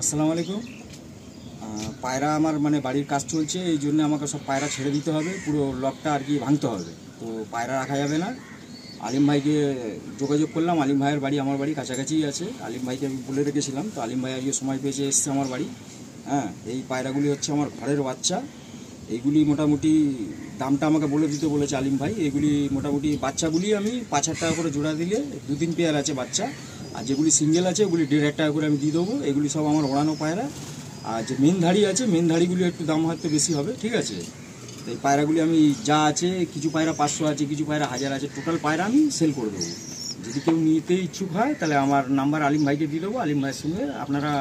আসসালামু আলাইকুম। পায়রা আমার মানে বাড়ির কাজ চলছে, এই জন্য আমাকে সব পায়রা ছেড়ে দিতে হবে, পুরো লকটা আর কি ভাঙতে হবে। তো পায়রা রাখা যাবে না। আলিম ভাইকে যোগাযোগ করলাম, আলিম ভাইয়ের বাড়ি আমার বাড়ি কাছাকাছিই আছে। আলিম ভাইকে আমি বলে রেখেছিলাম, তো আলিম ভাই আজকে সময় পেয়েছে এসছে আমার বাড়ি। এই পায়রাগুলি হচ্ছে আমার ঘরের বাচ্চা। এইগুলি মোটামুটি দামটা আমাকে বলে দিতে বলেছে আলিম ভাই। এগুলি মোটামুটি বাচ্চাগুলি আমি 5,000 টাকা করে জোড়া দিলে 2-3 পেয়ার আছে বাচ্চা, আর যেগুলি সিঙ্গেল আছে ওগুলি 1,500 টাকা করে আমি দিয়ে দেবো। এগুলি সব আমার ওড়ানো পায়রা। আর যে মেন ধাড়ি আছে, মেন ধাড়িগুলি একটু দাম হয়তো বেশি হবে, ঠিক আছে। তো এই পায়রাগুলি আমি যা আছে, কিছু পায়রা 500 আছে, কিছু পায়রা 1000 আছে, টোটাল পায়রা আমি সেল করে দেবো। যদি কেউ নিতে ইচ্ছুক হয় তাহলে আমার নাম্বার আলিম ভাইকে দিয়ে দেবো। আলিম ভাইয়ের সঙ্গে আপনারা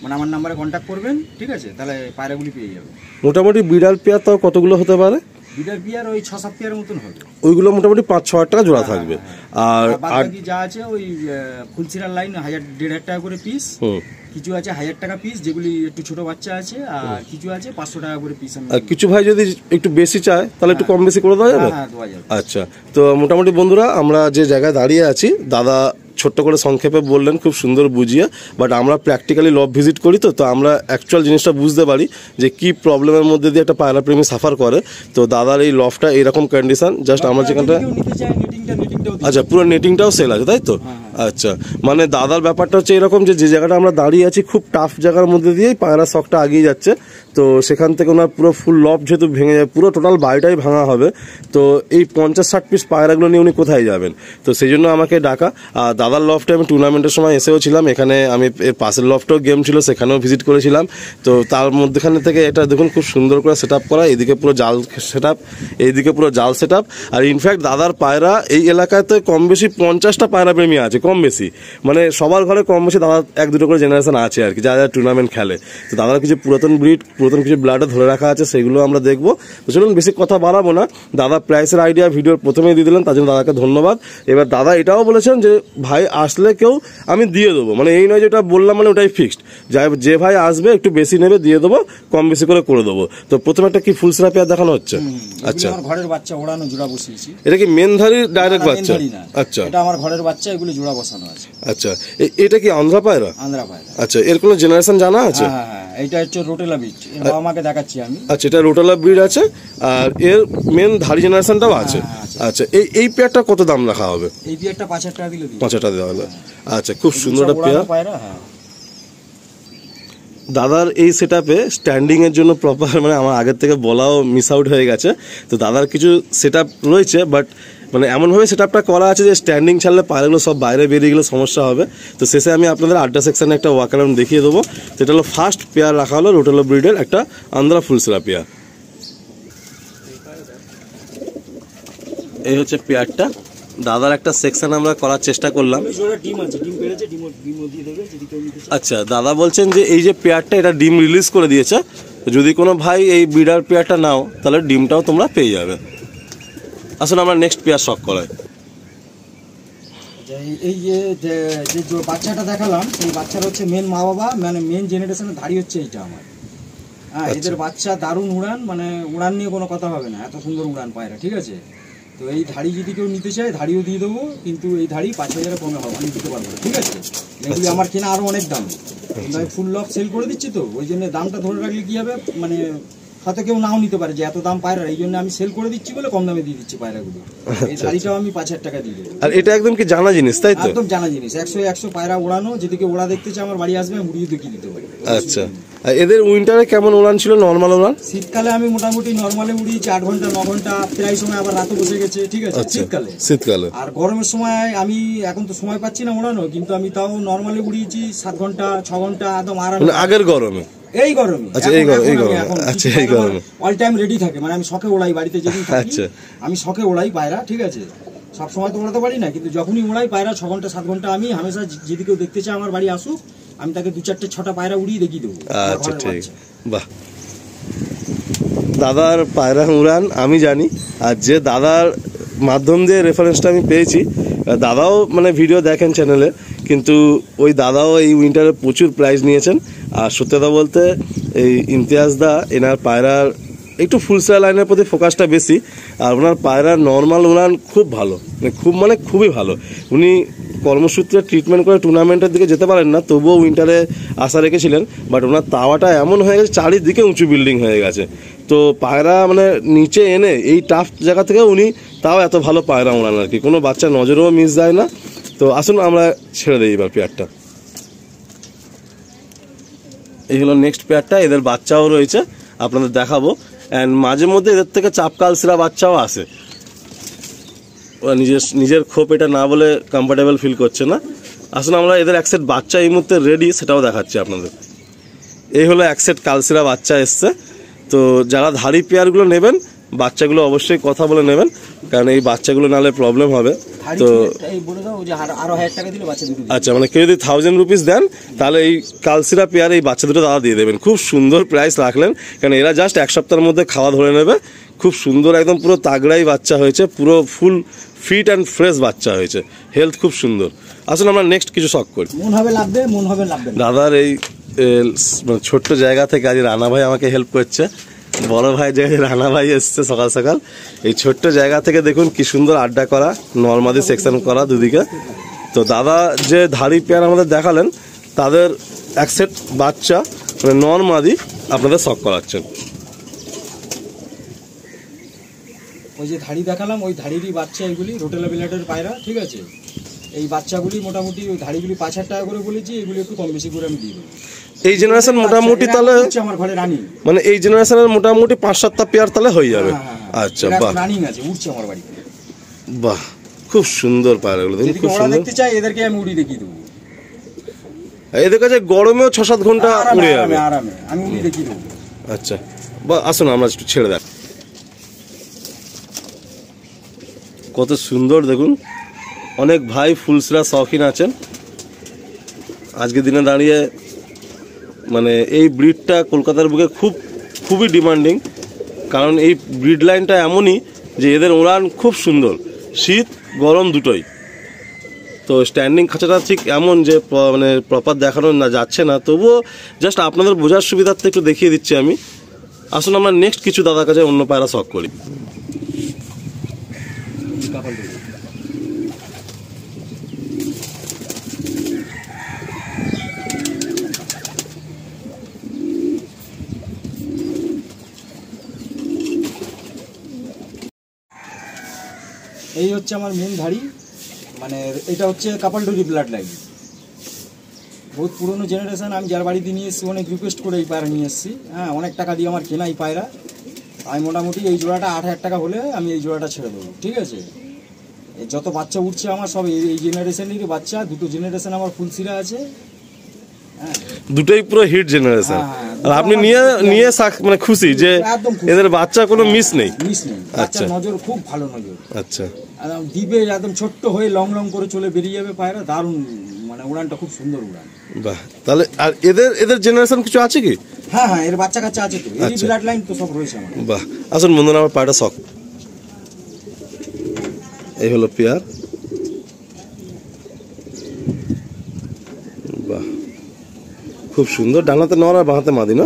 মানে আমার নাম্বারে কন্ট্যাক্ট করবেন, ঠিক আছে, তাহলে পায়রাগুলি পেয়ে যাবেন। মোটামুটি বিড়াল পেয়ার তাও কতগুলো হতে পারে? বিডার বিয়ার ওই 6-7 পেয়ার মতন হবে। ওইগুলো মোটামুটি 5-6 টাকা জোড়া থাকবে। আর বাকি যা আছে ওই ফুলচিরার লাইন 1,500 টাকা করে পিস, কিছু আছে 1000 টাকা পিস যেগুলি একটু ছোট বাচ্চা আছে, আর কিছু আছে 500 টাকা করে পিস। আর কিছু ভাই যদি একটু বেশি চায় তাহলে একটু কম বেশি করে দেওয়া যাবে? হ্যাঁ, দেওয়া যাবে। আচ্ছা, তো মোটামুটি বন্ধুরা আমরা যে জায়গায় দাঁড়িয়ে আছি, দাদা ছোট্ট করে সংক্ষেপে বললেন, খুব সুন্দর বুঝিয়ে, বাট আমরা প্র্যাকটিক্যালি লব ভিজিট করি, তো আমরা অ্যাকচুয়াল জিনিসটা বুঝতে পারি যে কি প্রবলেমের মধ্যে দিয়ে একটা পায়রা প্রেমী সাফার করে। তো দাদার এই লফটা এইরকম কন্ডিশন, জাস্ট আমরা যেখানটা আচ্ছা পুরো নেটিংটাও সেল আছে, তাই তো? আচ্ছা, মানে দাদার ব্যাপারটা হচ্ছে এরকম যে জায়গাটা আমরা দাঁড়িয়ে আছি খুব টাফ জায়গার মধ্যে দিয়েই পায়রা শখটা আগিয়ে যাচ্ছে। তো সেখান থেকে ওনার পুরো ফুল লব যেহেতু ভেঙে যায়, পুরো টোটাল বাড়িটাই ভাঙা হবে। তো এই 50-60 পিস পায়রাগুলো নিয়ে উনি কোথায় যাবেন? তো সেই জন্য আমাকে ডাকা। আর দাদার লফটে আমি টুর্নামেন্টের সময় এসেও ছিলাম, এখানে আমি এর পাশের লফটেও গেম ছিল, সেখানেও ভিজিট করেছিলাম। তো তার মধ্যেখানে থেকে এটা দেখুন খুব সুন্দর করে সেট আপ করা, এদিকে পুরো জাল সেট আপ, এইদিকে পুরো জাল সেট আপ। আর ইনফ্যাক্ট দাদার পায়রা এই এলাকাতে কম বেশি 50টা পায়রা প্রেমী আছে, কম বেশি, মানে সবার ঘরে কম বেশি দাদার 1-2 করে জেনারেশন আছে আর কি, যারা টুর্নামেন্ট খেলে। তো দাদার কিছু পুরাতন ব্রিড, পুরাতন কিছু ব্লাডে ধরে রাখা আছে, সেগুলো আমরা দেখবো। তো চলুন বেশি কথা বাড়াবো না, দাদা প্রাইসের আইডিয়া ভিডিওর প্রথমেই দিয়ে দিলেন, তার জন্য দাদাকে ধন্যবাদ। এবার দাদা এটাও বলেছেন যে ভাই আসলে কেউ আমি দিয়ে দেবো, মানে এই নয় যেটা বললাম মানে ওটাই ফিক্সড, যে ভাই আসবে একটু বেশি নেবে দিয়ে দেবো, কম বেশি করে দেবো। তো প্রথমে একটা কি ফুল সেরাপ পেয়ার দেখানো হচ্ছে? আচ্ছা, আমার ঘরের বাচ্চা ওড়ানো জোড়া বসিয়েছি। এটা কি মেন ধাড়ির ডাইরেক্ট বাচ্চা? আচ্ছা, এটা আমার ঘরের বাচ্চা, এগুলো জোড়া বসানো আছে। আচ্ছা, এটা কি আন্ধ্রা পায়রা? আন্ধ্রা পায়রা। আচ্ছা, এর কোনো জেনারেশন জানা আছে? হ্যাঁ, এটা হচ্ছে রোটেলা ব্রিড, এর বাবা মাকে দেখাচ্ছি আমি। আচ্ছা, এটা রোটেলা ব্রিড আছে, আর এর মেন ধাড়ি জেনারেশনটাও আছে। আচ্ছা, এই পেয়ারটা কত দাম রাখা হবে? এই পেয়ারটা 5,000 টাকা দিলে 5,000 টাকা দেওয়া হলো। আচ্ছা, খুব সুন্দর একটা পেয়ার। দাদার এই সেট আপে স্ট্যান্ডিং এর জন্য প্রপার, মানে আমার আগের থেকে বলাও মিস আউট হয়ে গেছে। তো দাদার কিছু সেট আপ রয়েছে, বাট মানে এমনভাবে সেট আপটা করা আছে যে স্ট্যান্ডিং ছাড়লে পায়রাগুলো সব বাইরে বেরিয়ে গেলে সমস্যা হবে। তো শেষে আমি আপনাদের আড্ডা সেকশনে একটা ওয়াক অ্যারাউন্ড দেখিয়ে দেবো। সেটা হলো ফার্স্ট পেয়ার রাখা হলো রোটেলা ব্রিডের একটা আন্ধ্রা ফুলসেরা পেয়ার। এই হচ্ছে পেয়ারটা। দাদার একটা সেকশন আমরা করার চেষ্টা করলাম। আচ্ছা, দাদা বলছেন যে এই যে পেয়ারটা, এটা ডিম রিলিজ করে দিয়েছে, যদি কোনো ভাই এই ব্রিডার পেয়ারটা নাও তাহলে ডিমটাও তোমরা পেয়ে যাবে। আসলে আমরা নেক্সট পেয়ার শখ করাই। এই যে বাচ্চাটা দেখালাম, এই বাচ্চাটা হচ্ছে মেন মা বাবা, মানে মেন জেনারেশনের ধাড়ি হচ্ছে এইটা আমার। এদের বাচ্চা দারুণ উড়ান, মানে উড়ান নিয়ে কোনো কথা হবে না, এত সুন্দর উড়ান পায়রা, ঠিক আছে। তো এই ধাড়ি যদি কেউ নিতে চায় ধাড়িও দিয়ে দেবো, কিন্তু এই ধাড়ি 5,000 কমে হবে, আমি দিতে পারবো না, ঠিক আছে। এগুলি আমার কেনা আরো অনেক দাম, আমি ফুল লক সেল করে দিচ্ছি, তো ওই জন্য দামটা ধরে রাখলে কি হবে, মানে হয়তো কেউ নাও নিতে পারে যে এত দাম পায়রা, এই জন্য আমি সেল করে দিচ্ছি বলে কম দামে দিয়ে দিচ্ছি পায়রাগুলো। এই ধাড়িটাও আমি 5,000 টাকা দিয়ে দেবো। আর এটা একদম কি জানা জিনিস, তাই তো? একদম জানা জিনিস, 100 পায়রা ওড়ানো, যেদিকে ওড়া দেখতে চায় আমার বাড়ি আসবে, উড়িয়ে দেখিয়ে দিতে পারি। আচ্ছা, এদের উইন্টারে কেমন উড়ান ছিল, নর্মাল উড়ান? শীতকালে আমি মোটামুটি নর্মালে উড়িয়েছি 8 ঘন্টা 9 ঘন্টা, প্রায় সময় আবার রাতে বসে গেছে, ঠিক আছে, শীতকালে। আর গরমের সময় আমি এখন তো সময় পাচ্ছি না ওড়ানো, কিন্তু আমি তাও নর্মালে উড়িয়েছি 7 ঘন্টা 6 ঘন্টা একদম আরাম। আগের গরমে? এই গরমে। আচ্ছা, এই গরমে অল টাইম রেডি থাকে, মানে আমি শখে ওড়াই বাড়িতে যেদিন থাকি, আমি শখে ওড়াই পায়রা, ঠিক আছে। সব সময় তো ওড়াতে পারি না, কিন্তু যখনই ওড়াই পায়রা 6 ঘন্টা 7 ঘন্টা আমি হামেশা যদি কেউ দেখতে চায় আমার বাড়ি আসুক, আমি তাকে 2-4-6টা পায়রা উড়িয়ে দেখিয়ে দেবো। আচ্ছা, ঠিক, বাহ। দাদার পায়রা উড়ান আমি জানি, আর যে দাদার মাধ্যম দিয়ে রেফারেন্সটা আমি পেয়েছি, দাদাও মানে ভিডিও দেখেন চ্যানেলে, কিন্তু ওই দাদাও এই উইন্টারে প্রচুর প্রাইজ নিয়েছেন। আর সত্যি কথা বলতে এই ইমতিয়াজ দা, এনার পায়রার একটু ফুলসেরা লাইনের প্রতি ফোকাসটা বেশি, আর ওনার পায়রার নর্মাল উড়ান খুব ভালো, মানে খুবই ভালো। উনি কর্মসূত্রে ট্রিটমেন্ট করে টুর্নামেন্টের দিকে যেতে পারেন না, তবুও উইন্টারে আশা রেখেছিলেন। বাট ওনার তাওয়াটা এমন হয়ে গেছে, চারিদিকে উঁচু বিল্ডিং হয়ে গেছে। তো পায়রা মানে নিচে এনে এই টাফ জায়গা থেকে উনি তাও এত ভালো পায়রা ওড়ান আর কি, কোনো বাচ্চা নজরেও মিস যায় না। তো আসুন আমরা ছেড়ে দিই এবার পেয়ারটা। এই হলো নেক্সট পেয়ারটা, এদের বাচ্চাও রয়েছে, আপনাদের দেখাবো। অ্যান্ড মাঝে মধ্যে এদের থেকে চাপকালসিরা বাচ্চাও আসে। ওরা নিজের খোপ এটা না বলে কমফোর্টেবল ফিল করছে না। আসলে আমরা এদের এক সেট বাচ্চা এই মুহূর্তে রেডি, সেটাও দেখাচ্ছি আপনাদের। এই হলো এক সেট কালসিরা বাচ্চা এসছে। তো যারা ধাড়ি পেয়ারগুলো নেবেন, বাচ্চাগুলো অবশ্যই কথা বলে নেবেন, কারণ এই বাচ্চাগুলো নাহলে প্রবলেম হবে। তো আচ্ছা, মানে কেউ যদি 1000 রুপিস দেন তাহলে এই কালসিরা পেয়ার এই বাচ্চা দুটো দাদা দিয়ে দেবেন। খুব সুন্দর প্রাইস রাখলেন, কারণ এরা জাস্ট এক সপ্তাহের মধ্যে খাওয়া ধরে নেবে। খুব সুন্দর, একদম পুরো তাগড়াই বাচ্চা হয়েছে, পুরো ফুল ফিট অ্যান্ড ফ্রেশ বাচ্চা হয়েছে, হেলথ খুব সুন্দর। আসলে আমরা নেক্সট কিছু শখ করি। দাদার এই ছোট্ট জায়গা থেকে আজ রানা ভাই আমাকে হেল্প করছে, বড় ভাই যে রানা ভাই এসছে সকাল সকাল। এই ছোট্ট জায়গা থেকে দেখুন কি সুন্দর আড্ডা করা, নর্মাদি সেকশন করা দুদিকে। তো দাদা যে ধাড়ি পেয়ার আমাদের দেখালেন, তাদের এক সেট বাচ্চা মানে নর্মাদি আপনাদের শখ করাচ্ছেন। ওই যে ধাড়ি দেখালাম, ওই ধাড়িরই বাচ্চা এগুলি, রোটেলা বিলাটের পায়রা, ঠিক আছে। এই বাচ্চাগুলি মোটামুটি ওই ধাড়িগুলি 5000 টাকা করে বলেছি, এগুলি একটু কম বেশি করে আমি দিয়ে দেবো। এই জেনারেশন মোটামুটি তাহলে আমার ঘরে রানিং, মানে এই জেনারেশনের মোটামুটি 5-7টা পেয়ার তাহলে হয়ে যাবে। আচ্ছা, বাহ, রানিং আছে, উঠছে আমার বাড়িতে। বাহ, খুব সুন্দর পায়রাগুলো দেখুন, খুব সুন্দর। দেখতে চাই এদেরকে আমি উড়ি দেখিয়ে দেবো। এদের কাছে গরমেও 6-7 ঘন্টা উড়ে যাবে আরামে, আমি উড়ি দেখিয়ে দেবো। আচ্ছা, বা আসুন আমরা একটু ছেড়ে দেখ। কত সুন্দর দেখুন। অনেক ভাই ফুলসরা শখিন আছেন। আজকের দিনে দাঁড়িয়ে মানে এই ব্রিডটা কলকাতার বুকে খুবই ডিমান্ডিং, কারণ এই ব্রিড লাইনটা এমনই যে এদের উড়ান খুব সুন্দর, শীত গরম দুটোই। তো স্ট্যান্ডিং খাঁচাটা ঠিক এমন যে মানে প্রপার দেখানো না যাচ্ছে না, তবুও জাস্ট আপনাদের বোঝার সুবিধার্থে একটু দেখিয়ে দিচ্ছি আমি। আসুন আমরা নেক্সট কিছু দাদার কাছে অন্য পায়রা শখ করি। এই হচ্ছে আমার মেন ধাড়ি, মানে এটা হচ্ছে কাপালডুরি ব্লাড লাইন, বহুত পুরনো জেনারেশন। আমি যার বাড়িতে নিয়ে এসেছি অনেক রিকোয়েস্ট করে এই পায়রা নিয়ে এসেছি। হ্যাঁ, অনেক টাকা দিয়ে আমার কেনা এই পায়রা। আমি মোটামুটি এই জোড়াটা 8000 টাকা হলে আমি এই জোড়াটা ছেড়ে দেবো, ঠিক আছে। যত বাচ্চা উঠছে আমার সব এই জেনারেশনেরই বাচ্চা, দুটো জেনারেশন আমার ফুলসিরা আছে। দুটোই পুরো হিট জেনারেশন। আর আপনি নিয়ে মানে খুশি যে এদের বাচ্চা কোনো মিস নেই। আচ্ছা, নজর খুব ভালো নজর। আচ্ছা, দিবে একদম ছোট্ট হয়ে লং করে চলে বেরিয়ে যাবে পায়রা, দারুণ, মানে উড়ানটা খুব সুন্দর উড়ান। বাহ, তাহলে আর এদের জেনারেশন কিছু আছে কি? হ্যাঁ, এর বাচ্চা কাচ্চা আছে তো, এই ব্লাড লাইন তো সব রয়েছে আমার। বাহ, আসুন বন্ধুরা আমার পায়রাটা শখ। এই হলো পেয়ার। বাহ, খুব সুন্দর, ডানাতে নর আর বাঁহাতে মাদি না?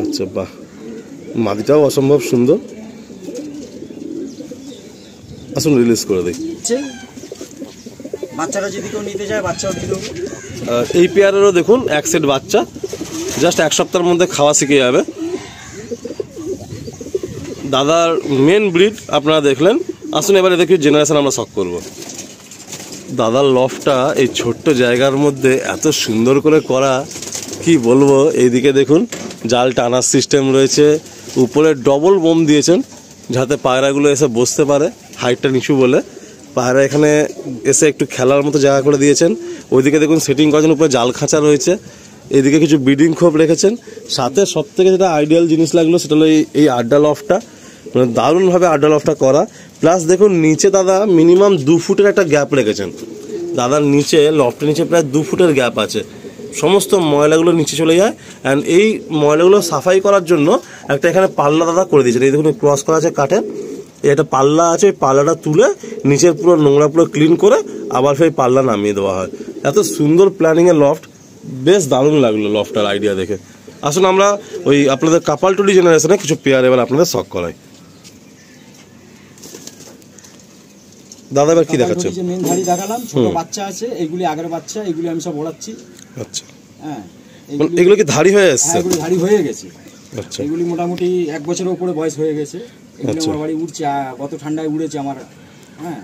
আচ্ছা, বাহ, মাদিটাও অসম্ভব সুন্দর। আসুন রিলিজ করে দিই। বাচ্চারা যদি কেউ নিতে চায় বাচ্চাও দিয়ে দেবো। এই পেয়ারেরও দেখুন এক সেট বাচ্চা, জাস্ট এক সপ্তাহের মধ্যে খাওয়া শিখে যাবে। দাদার মেন ব্রিড আপনারা দেখলেন। আসুন এবারে দেখি জেনারেশন আমরা শখ করব। দাদার লফটা এই ছোট্ট জায়গার মধ্যে এত সুন্দর করে করা, কি বলবো। এইদিকে দেখুন জাল টানার সিস্টেম রয়েছে, উপরে ডবল বোম দিয়েছেন যাতে পায়রাগুলো এসে বসতে পারে, হাইটটা নিচু বলে। পায়রা এখানে এসে একটু খেলার মতো জায়গা করে দিয়েছেন। ওইদিকে দেখুন সেটিং করার জন্য উপরে জাল খাঁচা রয়েছে, এদিকে কিছু ব্রিডিং খোপ রেখেছেন। সাথে সব থেকে যেটা আইডিয়াল জিনিস লাগলো সেটা হলো এই আড্ডা লফটা, মানে দারুণভাবে আড্ডা লফটা করা। প্লাস দেখুন নিচে দাদা মিনিমাম 2 ফুটের একটা গ্যাপ রেখেছেন। দাদার নিচে লফটের নিচে প্রায় 2 ফুটের গ্যাপ আছে, সমস্ত ময়লাগুলো নিচে চলে যায়। অ্যান্ড এই ময়লাগুলো সাফাই করার জন্য একটা এখানে পাল্লা দাদা করে দিয়েছেন। এই দেখুন ক্রস করা আছে কাঠের, একটা পাল্লা আছে, ওই পাল্লাটা তুলে নিচের পুরো নোংরা পুরো ক্লিন করে আবার সেই পাল্লা নামিয়ে দেওয়া হয়। এত সুন্দর প্ল্যানিংয়ের লফট, বেশ দারুণ লাগলো লফটার আইডিয়া দেখে। আসুন আমরা ওই আপনাদের কাপালটুলি জেনারেশনে কিছু পেয়ার এবার আপনাদের শখ করাই। দাদা এবার কি দেখাচ্ছে? মেন ধাড়ি দেখালাম, ছোট বাচ্চা আছে, এইগুলি আগের বাচ্চা, এইগুলি আমি সব ওড়াচ্ছি। আচ্ছা, হ্যাঁ এগুলো কি ধাড়ি হয়ে আসছে? এগুলি ধাড়ি হয়ে গেছে। আচ্ছা, এগুলি মোটামুটি 1 বছরের উপরে বয়স হয়ে গেছে। এগুলি আমার বাড়ি উড়ছে, গত ঠান্ডায় উড়েছে আমার। হ্যাঁ,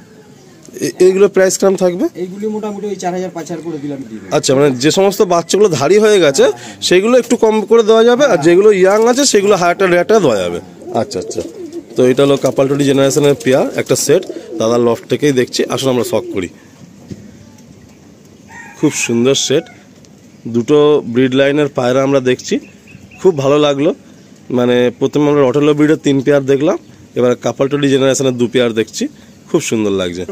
এইগুলো প্রাইস কেমন থাকবে? এইগুলি মোটামুটি ওই 4000-5000 করে দিলাম। আচ্ছা, মানে যে সমস্ত বাচ্চাগুলো ধাড়ি হয়ে গেছে সেগুলো একটু কম করে দেওয়া যাবে, আর যেগুলো ইয়াং আছে সেগুলো হাজার টাকা দেওয়া যাবে। আচ্ছা আচ্ছা, তো এটা হলো কাপালটুলি জেনারেশনের পেয়ার, একটা সেট দাদার লফট থেকেই দেখছি। আসুন আমরা শখ করি। খুব সুন্দর সেট, দুটো ব্রিড লাইনের পায়রা আমরা দেখছি, খুব ভালো লাগলো। মানে প্রথমে আমরা রটেলো ব্রিডের 3 পেয়ার দেখলাম, এবার কাপালটুলি জেনারেশনের 2 পেয়ার দেখছি, খুব সুন্দর লাগছে।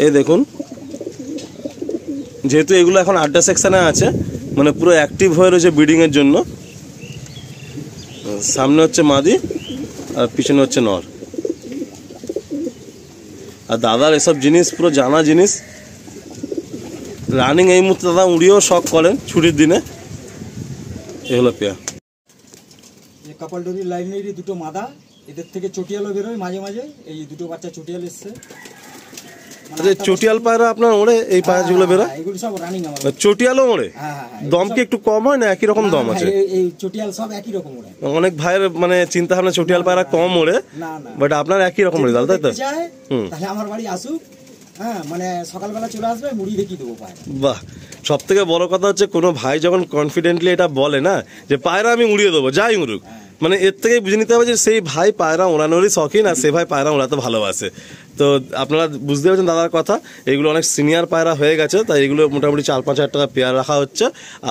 এই দেখুন, যেহেতু এগুলো এখন আড্ডা সেকশনে আছে, মানে পুরো অ্যাক্টিভ হয়ে রয়েছে ব্রিডিংয়ের জন্য। সামনে হচ্ছে মাদি আর পিছনে হচ্ছে নর। আর দাদার এসব জিনিস পুরো জানা জিনিস। রানিং এই মুহূর্তে দাদা উড়িয়েও শখ করেন ছুটির দিনে। এ হলো পেয়ার। কাপালটুলি লাইনেরই দুটো মাদা, এদের থেকে চটিয়ালও বেরোয় মাঝে মাঝে। এই দুটো বাচ্চা চটিয়াল এসছে। চটিয়াল পায়রা আপনার ওড়ে? এই পায়রা যেগুলো বেরোয় এগুলো সব রানিং আমার। চটিয়ালও ওড়ে? দম কি একটু কম হয় না একই রকম দম আছে? এই চটিয়াল সব একই রকম ওড়ে। অনেক ভাইয়ের মানে চিন্তা ভাবনা চটিয়াল পায়রা কম ওড়ে, বাট আপনার একই রকম রেজাল্ট, তাই তো? তাহলে আমার বাড়ি আসুক, হ্যাঁ, মানে সকালবেলা চলে আসবে, মুড়ি দেখিয়ে দেবো পায়রা। বাহ, সব থেকে বড় কথা হচ্ছে কোনো ভাই যখন কনফিডেন্টলি এটা বলে না যে পায়রা আমি উড়িয়ে দেবো, যাই উড়ুক, মানে এর থেকেই বুঝে নিতে হবে যে সেই ভাই পায়রা ওড়ানোরই শখিন, আর সে ভাই পায়রা ওড়াতে ভালোবাসে। তো আপনারা বুঝতে পারছেন দাদার কথা, এগুলো অনেক সিনিয়র পায়রা হয়ে গেছে, তাই এগুলো মোটামুটি 4-5 হাজার টাকা পেয়ার রাখা হচ্ছে।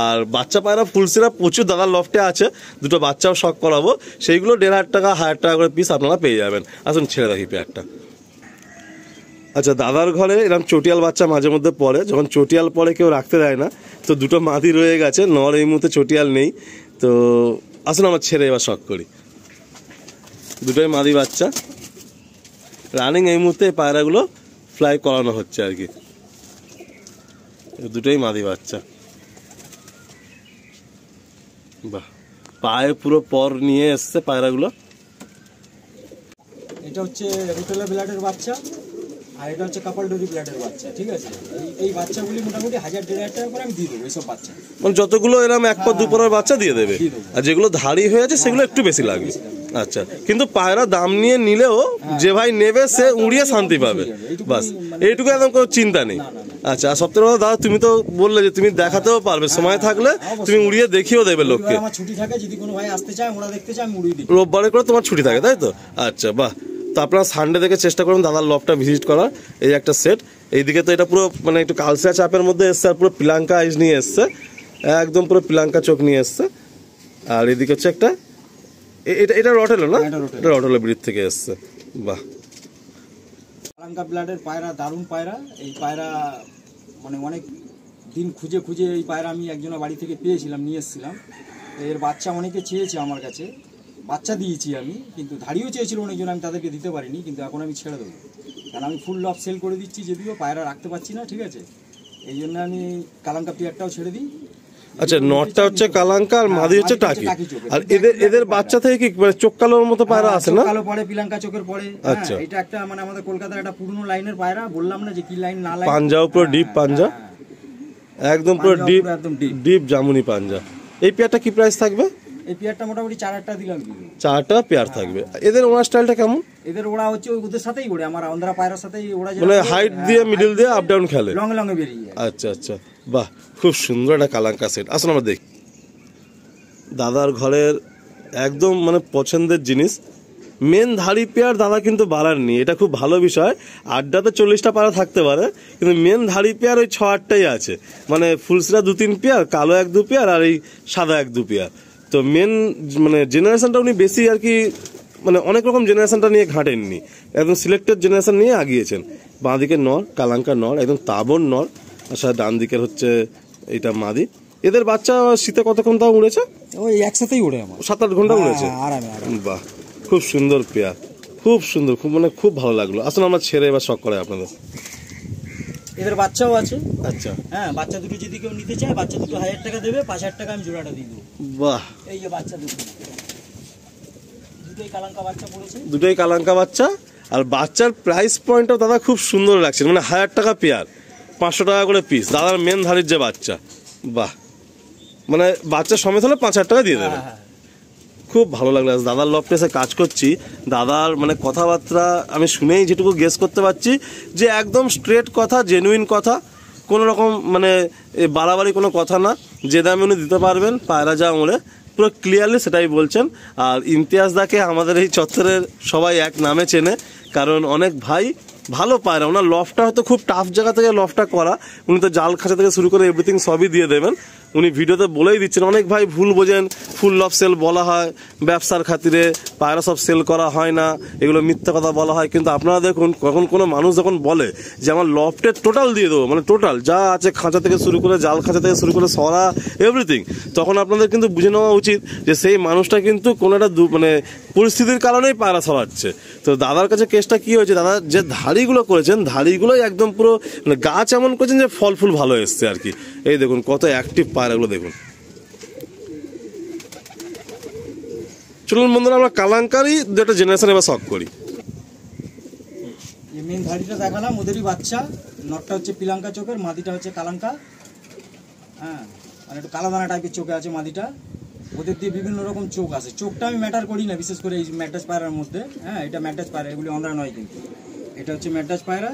আর বাচ্চা পায়রা ফুলসিরা প্রচুর দাদার লফটে আছে, দুটো বাচ্চাও শখ করাবো, সেইগুলো 1,500 টাকা 1000 টাকা করে পিস আপনারা পেয়ে যাবেন। আসুন ছেড়ে রাখি পেয়ারটা। আচ্ছা, দাদার ঘরে এরকম চটিয়াল বাচ্চা মাঝে মধ্যে পড়ে, যখন চটিয়াল পড়ে কেউ রাখতে দেয় না, তো দুটো মাদি রয়ে গেছে, নর এই মুহূর্তে চটিয়াল নেই। তো আসুন আমার ছেড়ে এবার শখ করি। দুটোই মাদি বাচ্চা, রানিং এই মুহূর্তে পায়রাগুলো ফ্লাই করানো হচ্ছে আর কি। দুটোই মাদি বাচ্চা। বাহ, পায়ে পুরো পর নিয়ে এসছে পায়রাগুলো। এটা হচ্ছে রুটেলা ব্লাডের বাচ্চা, আর এটা হচ্ছে কাপালটুলি ব্লাডের বাচ্চা। ঠিক আছে, এই বাচ্চাগুলি মোটামুটি 1000-1500 টাকা করে আমি দিয়ে দেবো। এইসব বাচ্চা মানে যতগুলো এরকম 1 পর 2 পরের বাচ্চা দিয়ে দেবে, আর যেগুলো ধাড়ি হয়ে আছে সেগুলো একটু বেশি লাগবে। আচ্ছা, কিন্তু পায়রা দাম নিয়ে নিলেও যে ভাই নেবে সে উড়িয়ে শান্তি পাবে, বাস এইটুকু, একদম কোনো চিন্তা নেই। আচ্ছা, আর সবথেকে বড় দাদা, তুমি তো বললে যে তুমি দেখাতেও পারবে, সময় থাকলে তুমি উড়িয়ে দেখিয়েও দেবে লোককে। আমার ছুটি থাকে, যদি কোনো ভাই আসতে চায় ওরা দেখতে চায়, আমি উড়িয়ে দিই। রোববারে করে তোমার ছুটি থাকে, তাই তো? আচ্ছা, বাহ। তো আপনারা সানডে থেকে চেষ্টা করুন দাদার লফটটা ভিজিট করার। এই একটা সেট, এইদিকে তো এটা পুরো মানে একটু কালসিয়া চাপের মধ্যে এসছে, আর পুরো পিলাঙ্কা আইস নিয়ে এসছে, একদম পুরো পিলাঙ্কা চোখ নিয়ে এসছে। আর এদিকে হচ্ছে একটা, এটা রটেলো না? এটা রটেলো ব্রিড থেকে এসছে। বাহ, পিলাঙ্কা ব্লাডের পায়রা, দারুণ পায়রা। এই পায়রা মানে অনেক দিন খুঁজে খুঁজে এই পায়রা আমি একজনের বাড়ি থেকে পেয়েছিলাম, নিয়ে এসেছিলাম। এর বাচ্চা অনেকে চেয়েছে আমার কাছে, বাচ্চা দিয়েছি আমি, কিন্তু ধাড়িও চেয়েছিল অনেকজন, আমি তাদেরকে দিতে পারিনি। কিন্তু এখন আমি ছেড়ে দেবো, কারণ আমি ফুল লফ সেল করে দিচ্ছি, যদিও পায়রা রাখতে পারছি না। ঠিক আছে, এই জন্য আমি কালাঙ্কা পেয়ারটাও ছেড়ে দিই। আচ্ছা, নটটা হচ্ছে কালাঙ্কা আর মাদি হচ্ছে টাকি। আর এদের বাচ্চা থেকে কি চোখ কালোর মতো পায়রা আছে না? কালো পড়ে, পিলাঙ্কা চোখের পড়ে। আচ্ছা, এটা একটা মানে আমাদের কলকাতার একটা পুরনো লাইনের পায়রা, বললাম না যে কি লাইন না লাইন। পাঞ্জাও পুরো ডিপ পাঞ্জা, একদম পুরো ডিপ জামুনি পাঞ্জা। এই পেয়ারটা কি প্রাইস থাকবে? এই পেয়ারটা মোটামুটি 4000 টাকা দিলাম। 4টা পেয়ার থাকবে। এদের ওড়া স্টাইলটা কেমন? এদের ওড়া হচ্ছে ওদের সাথেই ওড়ে, আমার অন্ধ্রা পায়রার সাথেই ওড়া, মানে হাইট দিয়ে মিডল দিয়ে আপ ডাউন খেলে, লং লং এ বেরিয়ে। আচ্ছা আচ্ছা, বাহ, খুব সুন্দর একটা কালাঙ্কা সেট। আসুন আমরা দেখি। দাদার ঘরের একদম মানে পছন্দের জিনিস, মেন ধাড়ি পেয়ার দাদা কিন্তু বাড়াননি, এটা খুব ভালো বিষয়। আড্ডাতে 40টা পায়রা থাকতে পারে, কিন্তু মেন ধাড়ি পেয়ার ওই 6-8টাই আছে। মানে ফুলসিরা 2-3 পেয়ার, কালো 1-2 পেয়ার, আর এই সাদা 1-2 পেয়ার। তো মেন মানে জেনারেশনটা উনি বেশি আর কি, মানে অনেক রকম জেনারেশনটা নিয়ে ঘাটেননি, একদম সিলেক্টেড জেনারেশন নিয়ে আগিয়েছেন। বাঁ দিকের নর কালাঙ্কা নর, একদম তাবর নর, আর ডান দিকের হচ্ছে এটা মাদি। এদের বাচ্চা শীতে কতক্ষণ তাও উড়েছে? ওই একসাথেই উড়ে, আমার 7-8 ঘন্টা উড়েছে আরামে। বাহ, খুব সুন্দর পেয়ার, খুব সুন্দর, খুব মানে খুব ভালো লাগলো। আসলে আমরা ছেড়ে এবার শখ করে আপনাদের। এদের বাচ্চাও আছে। আচ্ছা, হ্যাঁ, বাচ্চা দুটো যদি কেউ নিতে চায়, বাচ্চা দুটো 1000 টাকা দেবে, 5000 টাকা আমি জোড়াটা দিয়ে দেবো। বাহ, এই যে বাচ্চা দুটোই কালাঙ্কা বাচ্চা পড়েছে, দুটোই কালাঙ্কা বাচ্চা। আর বাচ্চার প্রাইস পয়েন্টটাও দাদা খুব সুন্দর লাগছে, মানে 1000 টাকা পেয়ার, 500 টাকা করে পিস। দাদার মেন ধারির যে বাচ্চা, বাহ, মানে বাচ্চা সমেত হলে 5000 টাকা দিয়ে দেবে। খুব ভালো লাগলো। দাদার লফটে এসে কাজ করছি, দাদার মানে কথাবার্তা আমি শুনেই যেটুকু গেস করতে পারছি যে একদম স্ট্রেট কথা, জেনুইন কথা, কোনো রকম মানে বাড়াবাড়ি কোনো কথা না। যে দামে উনি দিতে পারবেন পায়রা যা ওড়ে পুরো ক্লিয়ারলি সেটাই বলছেন। আর ইমতিয়াজ দাকে আমাদের এই চত্বরের সবাই এক নামে চেনে, কারণ অনেক ভাই ভালো পায়রা, ওনার লফটা হয়তো খুব টাফ জায়গা থেকে লফটা করা, উনি তো জাল খাঁচা থেকে শুরু করে এভরিথিং সবই দিয়ে দেবেন। উনি ভিডিওতে বলেই দিচ্ছেন, অনেক ভাই ভুল বোঝেন, ফুল লফ সেল বলা হয় ব্যবসার খাতিরে, পায়রা সব সেল করা হয় না, এগুলো মিথ্যা কথা বলা হয়। কিন্তু আপনারা দেখুন, কখন কোনো মানুষ যখন বলে যে আমার লফটে টোটাল দিয়ে দেবো, মানে টোটাল যা আছে খাঁচা থেকে শুরু করে জাল খাঁচা থেকে শুরু করে সরা এভরিথিং, তখন আপনাদের কিন্তু বুঝে নেওয়া উচিত যে সেই মানুষটা কিন্তু কোনো একটা মানে পরিস্থিতির কারণেই পায়রা সরাচ্ছে। তো দাদার কাছে কেসটা কি হয়েছে, দাদা যে ধাড়িগুলো করেছেন ধাড়িগুলোই একদম পুরো মানে গাছ এমন করেছেন যে ফল ফুল ভালো এসছে আর কি। এই দেখুন কত অ্যাক্টিভ পায়রাগুলো দেখুন। চলুন বন্ধুরা আমরা কালাঙ্কারই দুটো জেনারেশন এবার শখ করি। মেন ধাড়িটা দেখালাম, ওদেরই বাচ্চা। নটটা হচ্ছে পিলাঙ্কা চোখের, মাদিটা হচ্ছে কালাঙ্কা। হ্যাঁ, মানে একটু কালো দানা টাইপের চোখে আছে মাদিটা। ওদের দিয়ে বিভিন্ন রকম চোখ আছে। চোখটা আমি ম্যাটার করি না, বিশেষ করে এই ম্যাড্রাস পায়রার মধ্যে। হ্যাঁ, এটা ম্যাড্রাস পায়রা, এগুলি অন্ধ্রা নয় কিন্তু। এটা হচ্ছে ম্যাড্রাস পায়রা।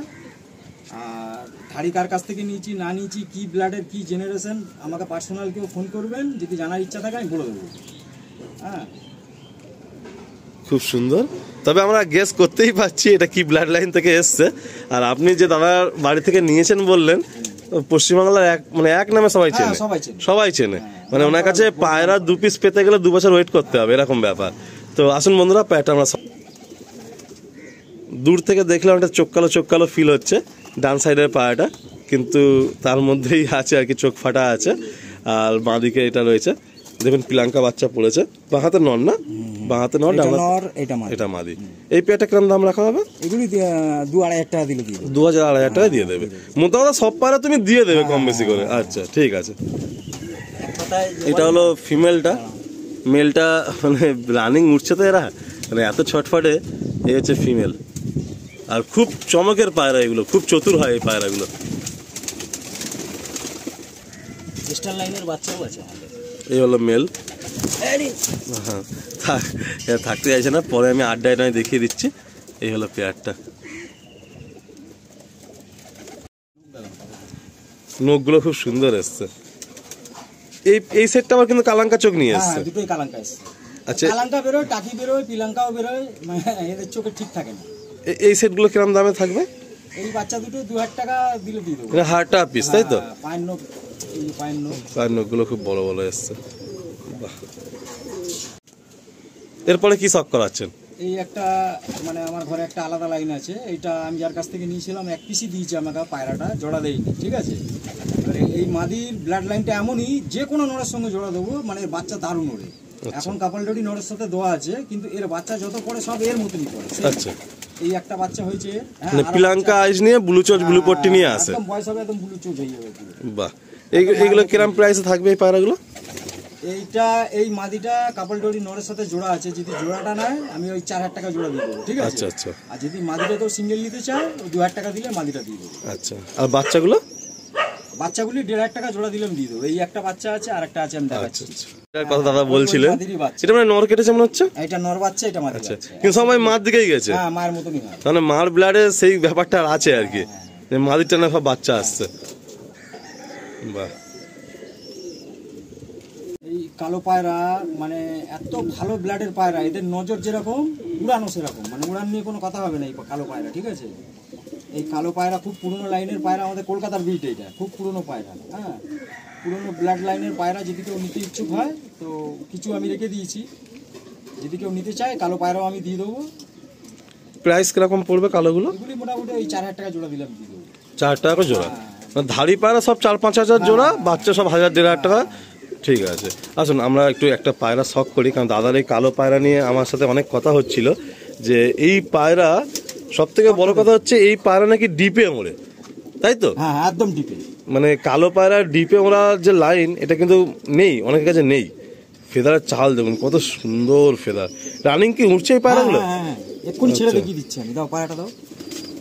আর ধাড়ি কার কাছ থেকে নিয়েছি না নিয়েছি, কী ব্লাডের কী জেনারেশন, আমাকে পার্সোনাল কেউ ফোন করবেন, যদি জানার ইচ্ছা থাকে আমি বলে দেবো। হ্যাঁ, খুব সুন্দর। তবে আমরা গেস করতেই পারছি এটা কি ব্লাড লাইন থেকে এসছে। আর আপনি যে দাদার বাড়ি থেকে নিয়েছেন বললেন, পশ্চিমবাংলার এক নামে সবাই চেনে, সবাই চেনে। মানে ওনার কাছে পায়রা 2 পিস পেতে গেলে 2 বছর ওয়েট করতে হবে, এরকম ব্যাপার। তো আসুন বন্ধুরা, পায়রাটা আমরা দূর থেকে দেখলাম একটা চোখ কালো ফিল হচ্ছে ডান সাইডের পায়রাটা, কিন্তু তার মধ্যেই আছে আর কি, চোখ ফাটা আছে। আর বাঁদিকে এটা রয়েছে, দেখুন পিলাঙ্কা বাচ্চা পড়েছে। বাঁ হাতে নর না, বাঁ হাতে নর, এটা মাদি। এই পেয়ারটা কিরকম দাম রাখা হবে? এগুলি 2-2.5 টাকা দিলে দিয়ে 2000-2500 টাকা দিয়ে দেবে মোটামুটি। সব পায়রা তুমি দিয়ে দেবে কম বেশি করে। আচ্ছা ঠিক আছে। এটা হলো ফিমেলটা, মেলটা মানে রানিং উঠছে তো এরা, মানে এত ছটফটে। এই হচ্ছে ফিমেল। আর খুব চমকের পায়রা এগুলো, খুব চতুর হয় এই পায়রাগুলো। স্টার লাইনের বাচ্চাও আছে। এই হলো মেল। হ্যাঁ, থাকতে চাইছে না, পরে আমি আড্ডায় নয় দেখিয়ে দিচ্ছি। এই হলো পেয়ারটা। নখগুলো খুব সুন্দর এসছে। এই সেটটা আবার কিন্তু কালাঙ্কা চোখ নিয়ে এসছে। দুটোই কালাঙ্কা এসছে। আচ্ছা, কালাঙ্কা বেরোয়, টাকি বেরোয়, পিলাঙ্কাও বেরোয়, মানে এদের চোখে ঠিক থাকে না। এই সেটগুলো কিরম দামে থাকবে? এই বাচ্চা দুটো 2000 টাকা দিলে দিয়ে দেবো। 1000 টাকা পিস, তাই তো? পায়ের নখগুলো খুব বড় বড় এসছে। এরপরে কি শখ করাচ্ছেন? এই একটা মানে আমার ঘরে একটা আলাদা লাইন আছে, এইটা আমি যার কাছ থেকে নিয়েছিলাম 1 পিসই দিয়েছি আমাকে, পায়রাটা জোড়া দেয়নি, ঠিক আছে। এই মাদির ব্লাড লাইনটা এমনই, যে কোনো নড়ের সঙ্গে জোড়া দেবো, মানে বাচ্চা দারুণ ওড়ে। এখন কাপাল ডরি নড়ের সাথে দেওয়া আছে, কিন্তু এর বাচ্চা যত পড়ে সব এর মতনই পড়ে। আচ্ছা, এই একটা বাচ্চা হয়েছে, মানে পিলাঙ্কা আইস নিয়ে ব্লু চোচ ব্লু পট্টি নিয়ে আসে, একদম বয়স হবে একদম ব্লু চোচ হয়ে যাবে। বাহ, এইগুলো কিরম প্রাইসে থাকবে এই পায়রাগুলো? এইটা এই মাদিটা কাপাল ডরি নড়ের সাথে জোড়া আছে, যদি জোড়াটা নেয় আমি ওই 4000 টাকা জোড়া দিয়ে দেবো, ঠিক আছে। আচ্ছা আচ্ছা। আর যদি মাদিটা কেউ সিঙ্গেল নিতে চায়, 2000 টাকা দিলে মাদিটা দিয়ে দেবো। আচ্ছা, আর বাচ্চাগুলো? বাচ্চাগুলি 1500 টাকা জোড়া দিলাম দিয়ে দেবো। এই একটা বাচ্চা আছে, আর একটা আছে আমি দেখাচ্ছি। এটার কথা দাদা বলছিলেন, এটা মানে নর কেটেছে মনে হচ্ছে। এটা নর বাচ্চা, এটা মাদি বাচ্চা, কিন্তু সবাই মার দিকেই গেছে। হ্যাঁ, মায়ের মতনই হয়, মানে মার ব্লাডে সেই ব্যাপারটা আছে আর কি, মাদিরটা না বাচ্চা আসছে। বাহ, এই কালো পায়রা মানে এত ভালো ব্লাডের পায়রা, এদের নজর যেরকম উড়ানো সেরকম, মানে উড়ান নিয়ে কোনো কথা হবে না এই কালো পায়রা, ঠিক আছে। এই কালো পায়রা খুব পুরনো লাইনের পায়রা, আমাদের কলকাতার ব্রিড, এটা খুব পুরনো পায়রা। হ্যাঁ, পুরনো ব্লাড লাইনের পায়রা, যদি কেউ নিতে ইচ্ছুক হয় তো কিছু আমি রেখে দিয়েছি, যদি কেউ নিতে চায় কালো পায়রাও আমি দিয়ে দেবো। প্রাইস কিরকম পড়বে কালোগুলো? এগুলি মোটামুটি ওই 4000 টাকা জোড়া দিলাম দিয়ে দেবো। 4 টাকা জোড়া? ধাড়ি পায়রা সব 4-5 হাজার জোড়া, বাচ্চা সব 1000-1500 টাকা। ঠিক আছে, আসুন আমরা একটু একটা পায়রা শখ করি, কারণ দাদার এই কালো পায়রা নিয়ে আমার সাথে অনেক কথা হচ্ছিল যে এই পায়রা সব থেকে বড় কথা হচ্ছে এই পায়রা নাকি ডিপে ওড়ে, তাই তো? হ্যাঁ, একদম ডিপে। মানে কালো পায়রা ডিপে ওড়ার যে লাইন, এটা কিন্তু নেই অনেকের কাছে নেই। ফেদারের চাল দেখুন কত সুন্দর ফেদার। রানিং কি উঠছে এই পায়রাগুলো? এক্ষুনি ছেড়ে দেখিয়ে দিচ্ছি আমি। দাও পায়রাটা দাও,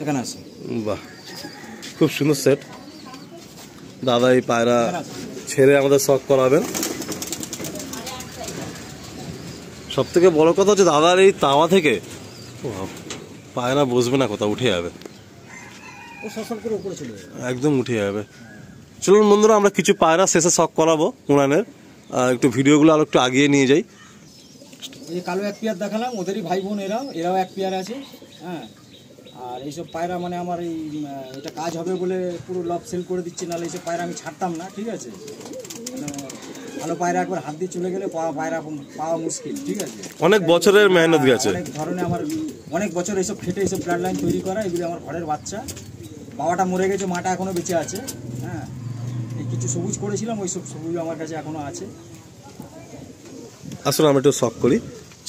এখানে আসো। বাহ, খুব সুন্দর সেট। দাদা এই পায়রা ছেড়ে আমাদের শখ করাবেন। সব থেকে বড় কথা হচ্ছে দাদার এই তাওয়া থেকে পায়রা বসবে না, কোথাও উঠে যাবে, একদম উঠে যাবে। চলুন বন্ধুরা, আমরা কিছু পায়রা শেষে শখ করাবো উড়ানের, একটু ভিডিওগুলো আরো একটু আগিয়ে নিয়ে যাই। এই কালো এক পেয়ার দেখালাম, ওদেরই ভাই বোন এরাও এক পেয়ার আছে। হ্যাঁ, আর এইসব পায়রা মানে আমার এটা কাজ হবে বলে পুরো লব সেল করে দিচ্ছি, নাহলে এইসব পায়রা আমি ছাড়তাম না। ঠিক আছে, মানে ভালো পায়রা একবার হাত দিয়ে চলে গেলে পায়রা পাওয়া মুশকিল। ঠিক আছে, অনেক বছরের মেহনত গেছে, অনেক ধরনের আমার অনেক বছর এইসব খেটে এইসব ব্লাড লাইন তৈরি করা। এগুলি আমার ঘরের বাচ্চা, বাবাটা মরে গেছে, মাটা এখনো বেঁচে আছে। হ্যাঁ, এই কিছু সবুজ করেছিলাম, ওই সব সবুজ আমার কাছে এখনো আছে। আসলে আমরা একটু শখ করি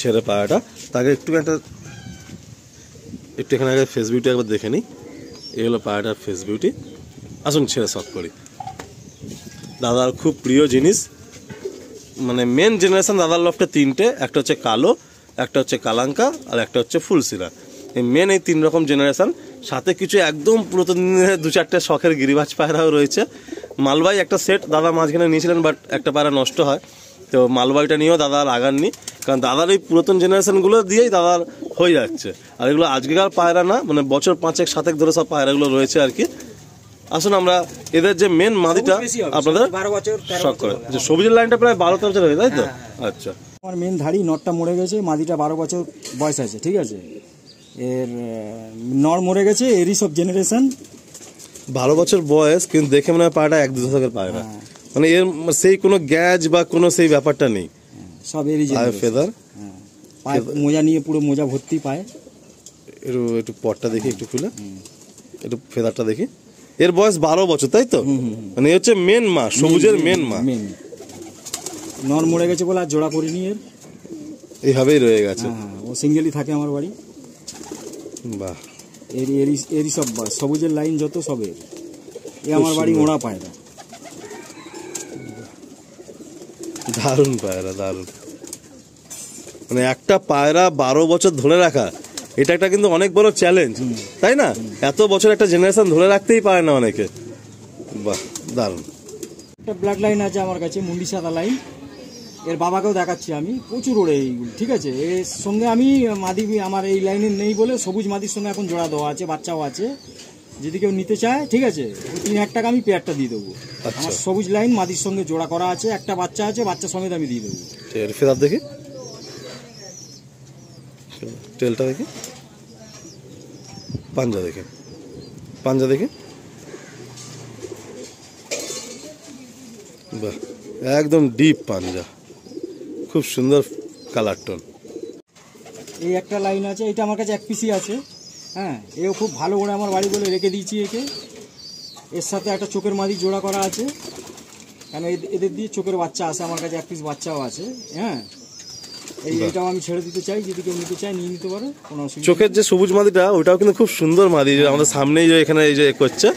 ছেড়ে পায়রাটা, তাকে একটু এখানে আগে ফেস বিউটি একবার দেখে নিই। এই হলো পায়রাটার ফেস বিউটি। আসুন ছেড়ে শখ করি। দাদার খুব প্রিয় জিনিস, মানে মেন জেনারেশন দাদার লফটে তিনটে, একটা হচ্ছে কালো, একটা হচ্ছে কালাঙ্কা, আর একটা হচ্ছে ফুলসিরা। এই মেন এই 3 রকম জেনারেশন, সাথে কিছু একদম পুরাতন দিনের 2-4টে শখের গিরিবাজ পায়রাও রয়েছে। মালবাই একটা সেট দাদা মাঝখানে নিয়েছিলেন, বাট একটা পায়রা নষ্ট হয়, তো মালবাইটা নিয়েও দাদা আর আগাননি, কারণ দাদার এই পুরাতন জেনারেশনগুলো দিয়েই দাদার হয়ে যাচ্ছে। আর এগুলো আজকেকার পায়রা না, মানে বছর 5-7 ধরে সব পায়রাগুলো রয়েছে আর কি। আসুন আমরা এদের যে মেন মাদিটা আপনাদের শখ করে, যে সবুজের লাইনটা প্রায় 12 বছর হয়ে, তাই তো? আচ্ছা, আমার মেন ধাড়ি নটটা মরে গেছে, মাদিটা 12 বছর বয়স আছে। ঠিক আছে, এর নর মরে গেছে, এরই সব জেনারেশন। 12 বছর বয়স, কিন্তু দেখে মনে হয় পায়রাটা 1-2 দশকের পায়রা, মানে এর সেই কোনো গ্যাজ বা কোনো সেই ব্যাপারটা নেই, সব এরই ফেদার। পায়ে মোজা নিয়ে পুরো মোজা ভর্তি পায়। একটু পটটা দেখি, একটু খুলে একটু ফেদারটা দেখি। এর বয়স 12 বছর, তাই তো? মানে এ হচ্ছে মেন মা, সবুজের মেন মা। নর মরে গেছে বলে আর জোড়া করিনি, এর এইভাবেই রয়ে গেছে। ও সিঙ্গেলই থাকে আমার বাড়ি। বাহ, এরই সব সবুজের লাইন যত সবের, এ আমার বাড়ি ওড়া পায়রা। দারুণ পায়রা, দারুণ। মানে একটা পায়রা 12 বছর ধরে রাখা, এটা একটা কিন্তু অনেক বড় চ্যালেঞ্জ, তাই না? এত বছর একটা জেনারেশন ধরে রাখতেই পারে না অনেকে। বাহ, দারুণ। একটা ব্লাড লাইন আছে আমার কাছে, মুন্ডি সাদা লাইন। এর বাবাকেও দেখাচ্ছি আমি, প্রচুর ওড়ে এইগুলো। ঠিক আছে, এর সঙ্গে আমি মাদি আমার এই লাইনের নেই বলে সবুজ মাদির সঙ্গে এখন জোড়া দেওয়া আছে, বাচ্চাও আছে। যদি কেউ নিতে চায়, ঠিক আছে, 3000 টাকা আমি পেয়ারটা দিয়ে দেবো। আমার সবুজ লাইন মাদির সঙ্গে জোড়া করা আছে, একটা বাচ্চা আছে, বাচ্চা সমেত আমি দিয়ে দেবো। ফেদার দেখি, টেলটা দেখি, পাঞ্জা দেখে, পাঞ্জা দেখে। বাহ, একদম ডিপ পাঞ্জা, খুব সুন্দর কালার টোন। এই একটা লাইন আছে, এটা আমার কাছে 1 পিসই আছে। হ্যাঁ, এও খুব ভালো ওড়ে আমার বাড়ি বলে রেখে দিয়েছি একে। এর সাথে একটা চোখের মাদি জোড়া করা আছে, কেন এদের দিয়ে চোখের বাচ্চা আছে আমার কাছে, 1 পিস বাচ্চাও আছে। হ্যাঁ, এইটাও আমি ছেড়ে দিতে চাই, যদি কেউ নিতে চায় নিয়ে নিতে পারে, কোনো অসুবিধা। চোখের যে সবুজ মাদিটা, ওটাও কিন্তু খুব সুন্দর মাদি, যে আমাদের সামনেই যে এখানে এই যে করছে,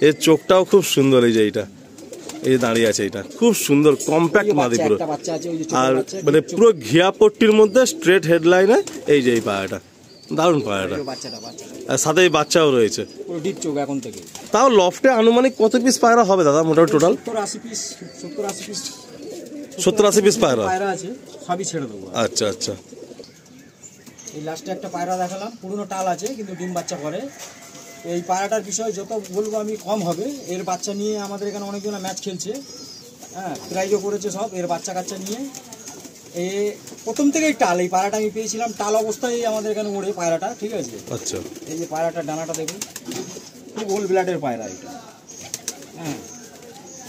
এর চোখটাও খুব সুন্দর। এই যে এইটা, এই যে দাঁড়িয়ে আছে, এটা খুব সুন্দর কম্প্যাক্ট মাদি পুরো, আর মানে পুরো ঘিয়া পট্টির মধ্যে স্ট্রেট হেডলাইনে এই যে এই পায়রাটা, দারুণ পায়রাটা। আর সাথে এই বাচ্চাও রয়েছে, তাও লফটে আনুমানিক কত পিস পায়রা হবে দাদা মোটামুটি টোটাল? 70-80 পিস পায়রা আছে, সবই ছেড়ে দেবো। আচ্ছা আচ্ছা। এই লাস্টে একটা পায়রা দেখালাম, পুরনো টাল আছে কিন্তু ডিম বাচ্চা করে। এই পায়রাটার বিষয় যত বলবো আমি কম হবে। এর বাচ্চা নিয়ে আমাদের এখানে অনেকজন ম্যাচ খেলছে, হ্যাঁ, প্রাইজও করেছে সব। এর বাচ্চা কাচ্চা নিয়ে এ প্রথম থেকেই টাল, এই পায়রাটা আমি পেয়েছিলাম টাল অবস্থায় আমাদের এখানে ওড়ে পায়রাটা। ঠিক আছে, আচ্ছা। এই যে পায়রাটার ডানাটা দেখুন, খুব ওল্ড ব্লাডের পায়রা এটা। হ্যাঁ,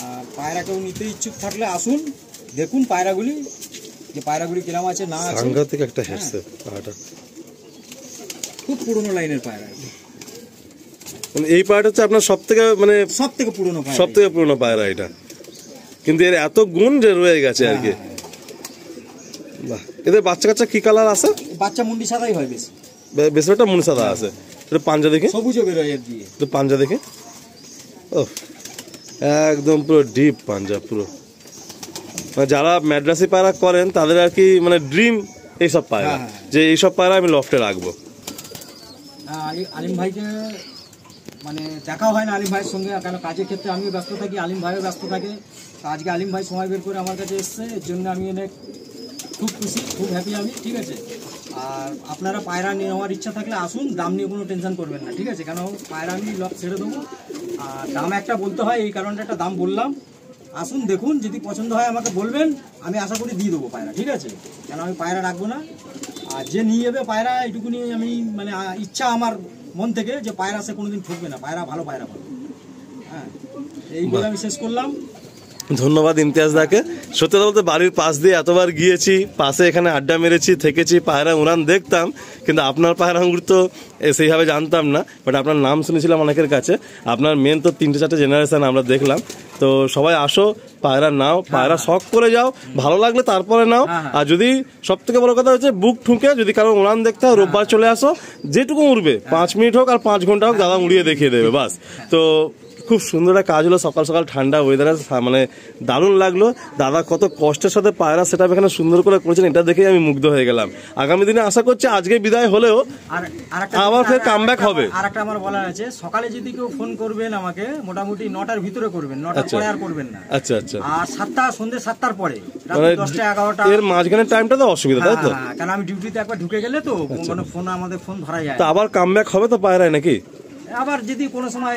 আর পায়রা কেউ নিতে ইচ্ছুক থাকলে আসুন, দেখুন পায়রাগুলি, যে পায়রাগুলি কিরম আছে না আছে। সাংঘাতিক একটা হেডসেট পায়রাটা, খুব পুরনো লাইনের পায়রা। মানে এই পায়রাটা হচ্ছে আপনার সবথেকে মানে সবথেকে পুরনো পায়রা, সবথেকে পুরনো পায়রা এটা, কিন্তু এর এত গুণ যে রয়ে গেছে আর কি। বাহ, এদের বাচ্চা কাচ্চা কি কালার আছে? বাচ্চা মুন্ডি সাদাই হয় বেশি, বেশিরভাগটা মুন্ডি সাদা আছে। একটু পাঞ্জা দেখে, সবুজও বেরোয় এর দিয়ে, একটু পাঞ্জা দেখে। ও একদম পুরো ডিপ পাঞ্জা পুরো, মানে যারা ম্যাড্রাসি পায়রা করেন তাদের আর কি মানে ড্রিম এইসব পায়রা, যে এইসব পায়রা আমি লফটে রাখবো। আলিম ভাইকে মানে দেখাও হয় না আলিম ভাইয়ের সঙ্গে, কেন কাজের ক্ষেত্রে আমিও ব্যস্ত থাকি, আলিম ভাইও ব্যস্ত থাকে। তো আজকে আলিম ভাই সময় বের করে আমার কাছে এসছে, এর জন্য আমি অনেক খুব খুশি, খুব হ্যাপি আমি, ঠিক আছে। আর আপনারা পায়রা নেওয়ার ইচ্ছা থাকলে আসুন, দাম নিয়ে কোনো টেনশন করবেন না, ঠিক আছে। কেন পায়রা আমি লক ছেড়ে দেবো, আর দাম একটা বলতে হয়, এই কারণে একটা দাম বললাম। আসুন দেখুন, যদি পছন্দ হয় আমাকে বলবেন, আমি আশা করি দিয়ে দেবো পায়রা, ঠিক আছে। কেন আমি পায়রা রাখবো না, আর যে নিয়ে যাবে পায়রা এইটুকুনি আমি মানে ইচ্ছা আমার মন থেকে যে পায়রা সে কোনোদিন ঠকবে না, পায়রা ভালো পায়রা পাবে। হ্যাঁ, এই বলে আমি শেষ করলাম। ধন্যবাদ ইমতিয়াজ দাকে। সত্যি বলতে বাড়ির পাশ দিয়ে এতবার গিয়েছি, পাশে এখানে আড্ডা মেরেছি, থেকেছি, পায়রা উড়ান দেখতাম, কিন্তু আপনার পায়রা আঙ্গুর তো সেইভাবে জানতাম না। বাট আপনার নাম শুনেছিলাম অনেকের কাছে। আপনার মেন তো 3-4 জেনারেশন আমরা দেখলাম। তো সবাই আসো, পায়রা নাও, পায়রা শখ করে যাও, ভালো লাগলে তারপরে নাও। আর যদি সব থেকে বড় কথা হচ্ছে বুক ঠুকে যদি কারো উড়ান দেখতে হয়, রোববার চলে আসো, যেটুকু উড়বে 5 মিনিট হোক আর 5 ঘন্টা হোক, দাদা উড়িয়ে দেখিয়ে দেবে বাস। তো খুব সুন্দর একটা কাজ হলো, সকাল সকাল ঠান্ডা ওয়েদারে, মানে দারুণ লাগলো। দাদা কত কষ্টের সাথে পায়রা সেটা এখানে সুন্দর করে করেছেন, এটা দেখেই আমি মুগ্ধ হয়ে গেলাম। আগামী দিনে আশা করছি আজকে বিদায় হলেও আবার ফের কামব্যাক হবে। আর একটা আমার বলার আছে, সকালে যদি কেউ ফোন করবেন আমাকে, মোটামুটি 9টার ভিতরে করবেন, 9টার পরে আর করবেন না। আচ্ছা আচ্ছা। আর সন্ধ্যে 7টার পরে, মানে 10টা 11টা এর মাঝখানে টাইমটা তো অসুবিধা, তাই তো? কারণ আমি ডিউটিতে একবার ঢুকে গেলে তো মানে আমাদের ফোন ধরা যায়। তো আবার কামব্যাক হবে তো পায়রায় নাকি? আবার যদি কোনো সময়,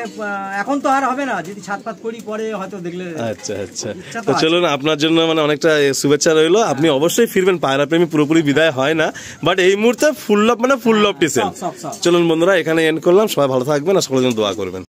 এখন তো আর হবে না, যদি ছাদপাত করি পরে হয়তো দেখলে। আচ্ছা আচ্ছা। তো চলুন, আপনার জন্য মানে অনেকটা শুভেচ্ছা রইলো। আপনি অবশ্যই ফিরবেন, পায়রা প্রেমী পুরোপুরি বিদায় হয় না, বাট এই মুহূর্তে ফুল লভ মানে ফুল লভ টিসেল। চলুন বন্ধুরা, এখানে এন্ড করলাম। সবাই ভালো থাকবেন আর সকলের জন্য দোয়া করবেন।